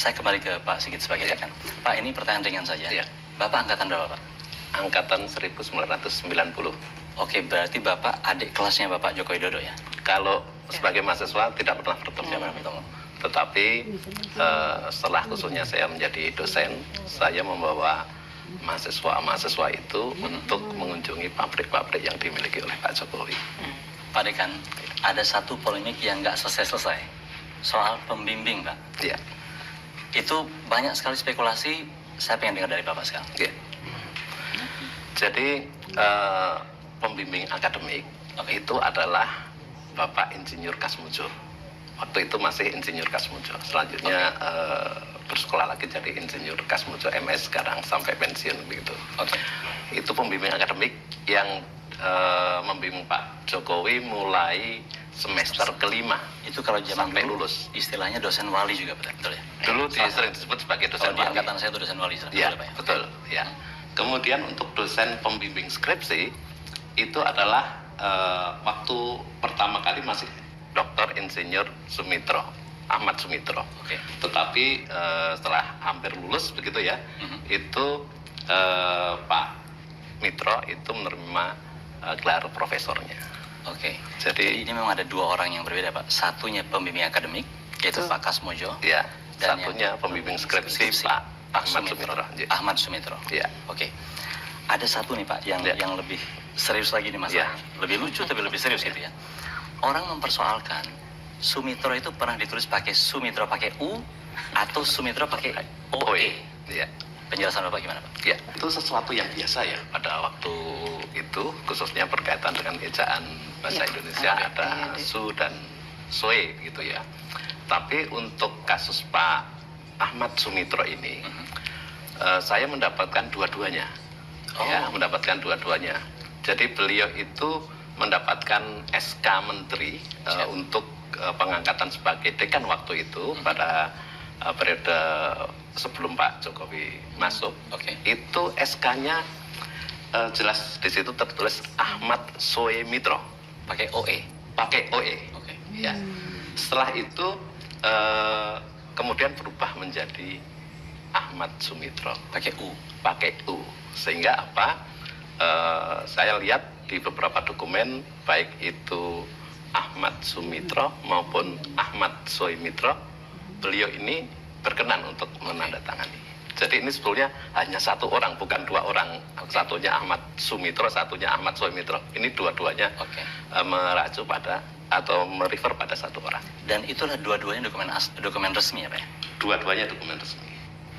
Saya kembali ke Pak Sigit sebagai dekan. Pak, ini pertanyaan ringan saja. Ya. Bapak angkatan berapa, Pak? Angkatan 1990. Oke, berarti Bapak adik kelasnya Bapak Joko Widodo ya? Kalau sebagai mahasiswa tidak pernah bertemu. Tetapi setelah khususnya saya menjadi dosen, saya membawa mahasiswa itu untuk mengunjungi pabrik-pabrik yang dimiliki oleh Pak Jokowi. Pak Dekan, ada satu polemik yang nggak selesai-selesai soal pembimbing, Pak. Ya. Itu banyak sekali spekulasi. Saya pengen dengar dari Bapak sekarang. Ya. Jadi pembimbing akademik itu adalah Bapak Insinyur Kasmujo. Waktu itu masih Insinyur Kasmujo. Selanjutnya bersekolah lagi jadi Insinyur Kasmujo MS sekarang sampai pensiun begitu. Itu pembimbing akademik yang membimbing Pak Jokowi mulai semester kelima. Itu kalau zaman sampai dulu, lulus. Istilahnya dosen wali juga, betul ya? Dulu sering disebut sebagai dosen di wali. angkatan saya itu dosen wali. Ya, Pak, ya? betul. Ya. Kemudian untuk dosen pembimbing skripsi itu adalah waktu pertama kali masih Dr. Insinyur Sumitro, Ahmad Sumitro. Tetapi setelah hampir lulus begitu ya, itu Pak Mitro itu menerima gelar profesornya. Jadi ini memang ada dua orang yang berbeda, Pak. Satunya pembimbing akademik, yaitu Pak Kasmojo. Ya. Dan satunya pembimbing skripsi Pak Ahmad Sumitro. Ahmad Sumitro. Ya. Ada satu nih Pak yang lebih serius lagi nih Mas. Lebih lucu tapi lebih serius gitu ya. Orang mempersoalkan Sumitro itu pernah ditulis pakai Sumitro pakai U atau Sumitro pakai OE. Ya. Penjelasan Bapak gimana, Pak? Ya, itu sesuatu yang biasa ya pada waktu itu, khususnya berkaitan dengan ejaan bahasa Indonesia, ada su dan soe gitu ya. Tapi untuk kasus Pak Ahmad Sumitro ini, saya mendapatkan dua-duanya. Ya, mendapatkan dua-duanya. Jadi beliau itu mendapatkan SK Menteri untuk pengangkatan sebagai dekan waktu itu pada periode sebelum Pak Jokowi masuk. Itu SK-nya jelas di situ tertulis Ahmad Soe Mitro. Pakai OE. Ya. Setelah itu kemudian berubah menjadi Ahmad Sumitro. Pakai U. Sehingga apa? Saya lihat di beberapa dokumen baik itu Ahmad Sumitro maupun Ahmad Soe Mitro, beliau ini berkenan untuk menandatangani. Jadi ini sebetulnya hanya satu orang, bukan dua orang. Satunya Ahmad Sumitro, satunya Ahmad Soe Mitro. Ini dua-duanya meracu pada atau merefer pada satu orang. Dan itulah dua-duanya dokumen resmi ya Pak? Dua-duanya dokumen resmi.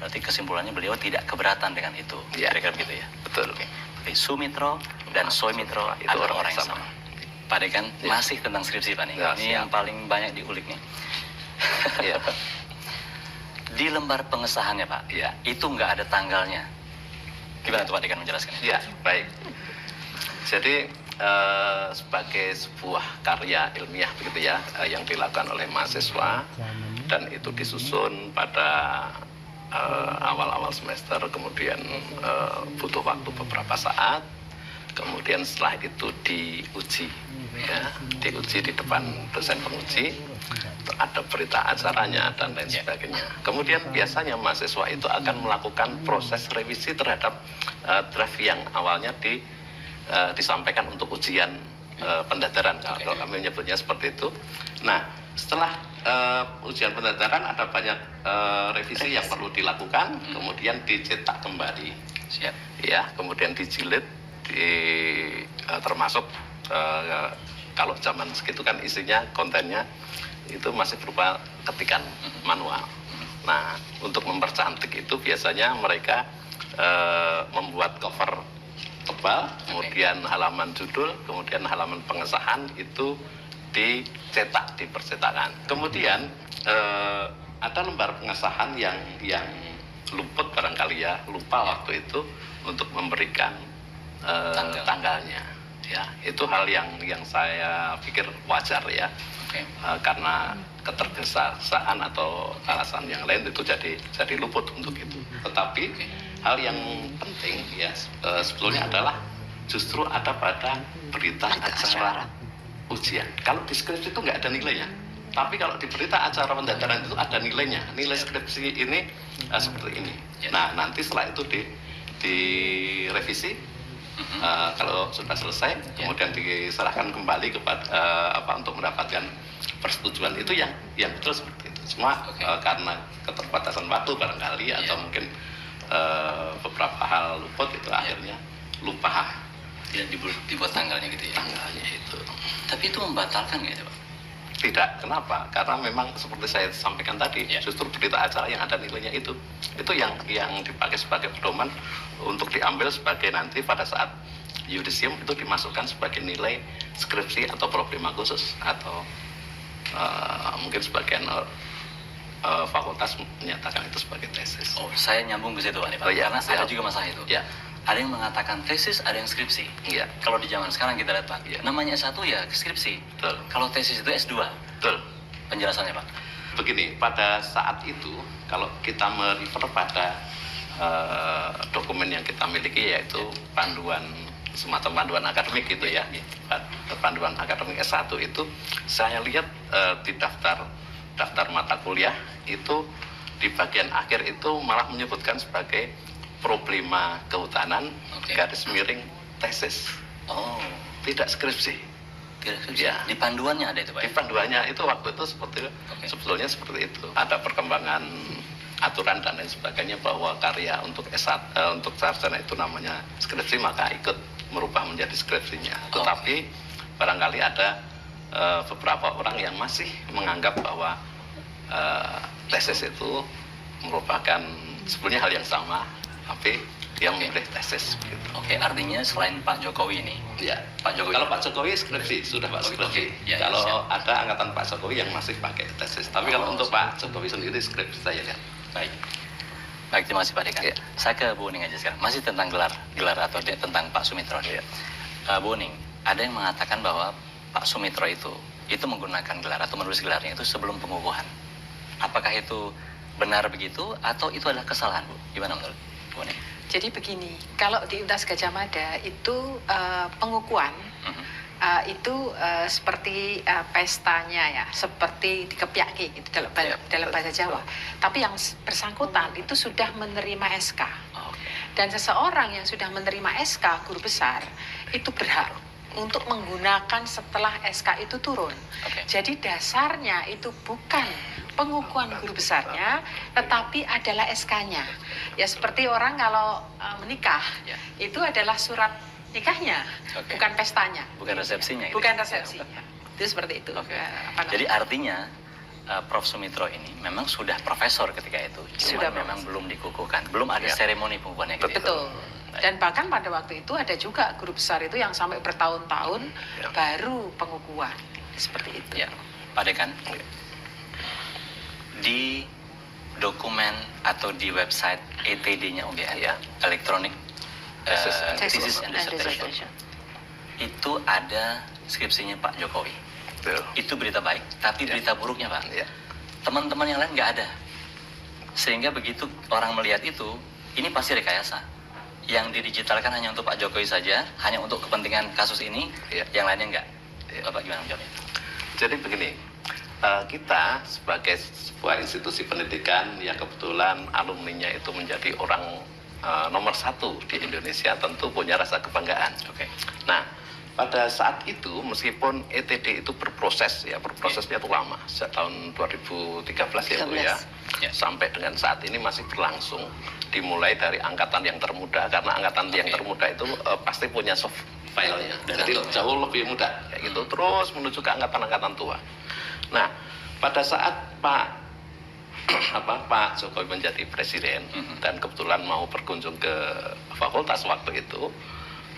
Berarti kesimpulannya beliau tidak keberatan dengan itu. Kira-kira begitu ya? Betul. Tapi Sumitro dan Soe Mitro itu orang-orang yang sama. Pak Dekan, masih tentang skripsi Pak nih. Ini yang paling banyak diulik nih. Di lembar pengesahannya Pak, itu nggak ada tanggalnya. Gimana tuh Pak Dekan menjelaskan? Ya, baik. Jadi sebagai sebuah karya ilmiah begitu ya, yang dilakukan oleh mahasiswa dan itu disusun pada awal-awal semester, kemudian butuh waktu beberapa saat, kemudian setelah itu diuji, diuji di depan dosen penguji, ada berita acaranya dan lain sebagainya. Kemudian biasanya mahasiswa itu akan melakukan proses revisi terhadap draft yang awalnya disampaikan untuk ujian pendadaran, kalau kami menyebutnya seperti itu. Nah, setelah ujian pendadaran ada banyak revisi yang perlu dilakukan, kemudian dicetak kembali, kemudian dijilid, termasuk kalau zaman segitu kan isinya, kontennya itu masih berupa ketikan manual. Nah, untuk mempercantik itu biasanya mereka membuat cover tebal, kemudian halaman judul, kemudian halaman pengesahan itu dicetak di percetakan. Kemudian ada lembar pengesahan yang luput barangkali ya, lupa waktu itu untuk memberikan tanggalnya. Ya, itu hal yang saya pikir wajar ya, karena ketergesa-gesaan atau alasan yang lain itu jadi luput untuk itu. Tetapi hal yang penting ya sebetulnya adalah justru ada pada berita acara ujian. Kalau di skripsi itu nggak ada nilainya. Tapi kalau di berita acara pendaftaran itu ada nilainya. Nilai skripsi ini seperti ini. Nah, nanti setelah itu direvisi. Kalau sudah selesai, kemudian diserahkan kembali kepada untuk mendapatkan persetujuan itu yang betul seperti itu. Cuma karena keterbatasan waktu barangkali atau mungkin beberapa hal luput itu akhirnya lupa. Tidak dibuat tanggalnya gitu ya? Tanggalnya itu. Tapi itu membatalkan nggak itu Pak? Tidak, kenapa? Karena memang seperti saya sampaikan tadi, justru berita acara yang ada nilainya itu yang dipakai sebagai pedoman untuk diambil sebagai nanti pada saat yudisium itu dimasukkan sebagai nilai skripsi atau problema khusus atau mungkin sebagian fakultas menyatakan itu sebagai tesis. Oh, saya nyambung ke situ Pak, karena ada juga masalah itu. Ya. Ada yang mengatakan tesis, ada yang skripsi. Iya. Kalau di zaman sekarang kita lihat Pak, namanya S1 ya skripsi. Betul. Kalau tesis itu S2. Betul. Penjelasannya Pak? Begini, pada saat itu kalau kita merefer pada dokumen yang kita miliki yaitu semacam panduan akademik gitu ya. Panduan akademik S1 itu saya lihat di daftar mata kuliah itu di bagian akhir itu malah menyebutkan sebagai problema kehutanan garis miring tesis. Oh, tidak skripsi. tidak skripsi. Ya. Di panduannya ada itu Pak? Di panduannya itu waktu itu sebetulnya seperti itu. Ada perkembangan aturan dan lain sebagainya bahwa karya untuk S1 untuk sarjana itu namanya skripsi, maka ikut merubah menjadi skripsinya. Tetapi barangkali ada beberapa orang yang masih menganggap bahwa tesis itu merupakan sebenarnya hal yang sama, tapi dia memilih tesis. Gitu. Oke, artinya selain Pak Jokowi ini, Pak Jokowi. Kalau Pak Jokowi skripsi sudah Pak skripsi. Kalau ada angkatan Pak Jokowi yang masih pakai tesis. Tapi kalau untuk Pak Jokowi sendiri skripsi saya lihat. Baik, terima kasih Pak Dekan. Saya ke Bu Uning aja sekarang. Masih tentang gelar atau tentang Pak Sumitro. Bu Uning, ada yang mengatakan bahwa Pak Sumitro itu menggunakan gelar atau menulis gelarnya itu sebelum pengukuhan. Apakah itu benar begitu atau itu adalah kesalahan, Bu? Gimana menurut Bu Uning? Jadi begini, kalau di Universitas Gadjah Mada itu pengukuhan itu seperti pestanya ya, seperti dikepiaki gitu dalam bahasa Jawa. Tapi yang bersangkutan itu sudah menerima SK. Dan seseorang yang sudah menerima SK guru besar itu berhak untuk menggunakan setelah SK itu turun. Jadi dasarnya itu bukan pengukuhan guru besarnya, tetapi adalah SK-nya. Ya seperti orang kalau menikah, itu adalah surat nikahnya, bukan pestanya. Bukan resepsinya. Bukan resepsinya. Itu seperti itu. Jadi artinya Prof. Sumitro ini memang sudah profesor ketika itu, cuma memang belum dikukuhkan, belum ada seremoni pengukuhannya. Betul. Dan bahkan pada waktu itu ada juga guru besar itu yang sampai bertahun-tahun baru pengukuhan. Seperti itu. Ya, Pak Dekan, di dokumen atau di website ETD-nya UGM, Electronic Thesis and Dissertation, itu ada skripsinya Pak Jokowi. Itu berita baik, tapi berita buruknya Pak, teman-teman yang lain nggak ada. Sehingga begitu orang melihat itu, ini pasti rekayasa. Yang didigitalkan hanya untuk Pak Jokowi saja, hanya untuk kepentingan kasus ini, yang lainnya enggak. Bapak gimana menjawabnya? Jadi begini, kita sebagai sebuah institusi pendidikan yang kebetulan alumninya itu menjadi orang nomor 1 di Indonesia, tentu punya rasa kebanggaan. Nah, pada saat itu meskipun ETD itu berprosesnya itu lama, sejak tahun 2013 ya Bu ya, sampai dengan saat ini masih berlangsung, dimulai dari angkatan yang termuda, karena angkatan yang termuda itu pasti punya soft filenya, jadi jauh lebih mudah kayak gitu, terus menuju ke angkatan-angkatan tua. Nah, pada saat Pak Jokowi menjadi presiden dan kebetulan mau berkunjung ke fakultas waktu itu,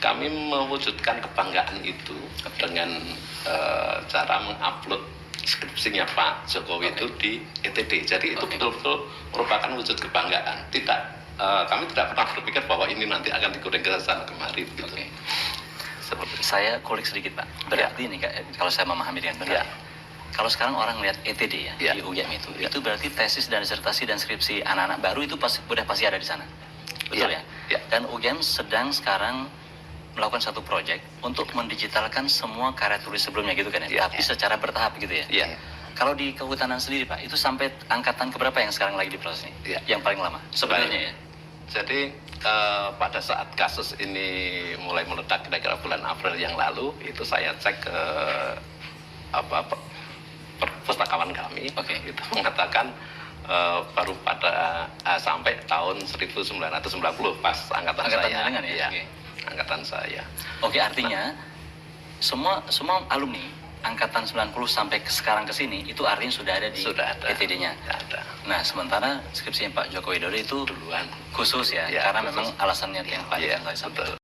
kami mewujudkan kebanggaan itu dengan cara mengupload skripsinya Pak Jokowi itu di ETD. Jadi itu betul-betul merupakan wujud kebanggaan. Kami tidak pernah berpikir bahwa ini nanti akan digoreng ke sana kemari begitu. Saya kulik sedikit Pak. Berarti ini kalau saya memahami dengan benar. Kalau sekarang orang lihat ETD di UGM itu berarti tesis dan disertasi dan skripsi anak-anak baru itu udah pasti ada di sana. Betul ya? Dan UGM sedang sekarang melakukan satu proyek untuk mendigitalkan semua karya tulis sebelumnya gitu kan ya? Tapi secara bertahap gitu ya? Kalau di kehutanan sendiri Pak, itu sampai angkatan keberapa yang sekarang lagi diproses ini? Ya. Yang paling lama sebenarnya ya? Jadi pada saat kasus ini mulai meledak kira-kira bulan April yang lalu, itu saya cek ke perpustakawan kami, itu mengatakan baru pada sampai tahun 1990 pas angkatan saya. Dengan ya? Angkatan saya. Oke, artinya semua alumni angkatan 90 sampai sekarang ke sini itu artinya sudah ada di PTD-nya. Ada. Nah, sementara skripsinya Pak Joko Widodo itu Duluan. khusus ya, Ya, karena khusus. memang alasannya yang Pak Iya, yang tadi sampaikan. betul.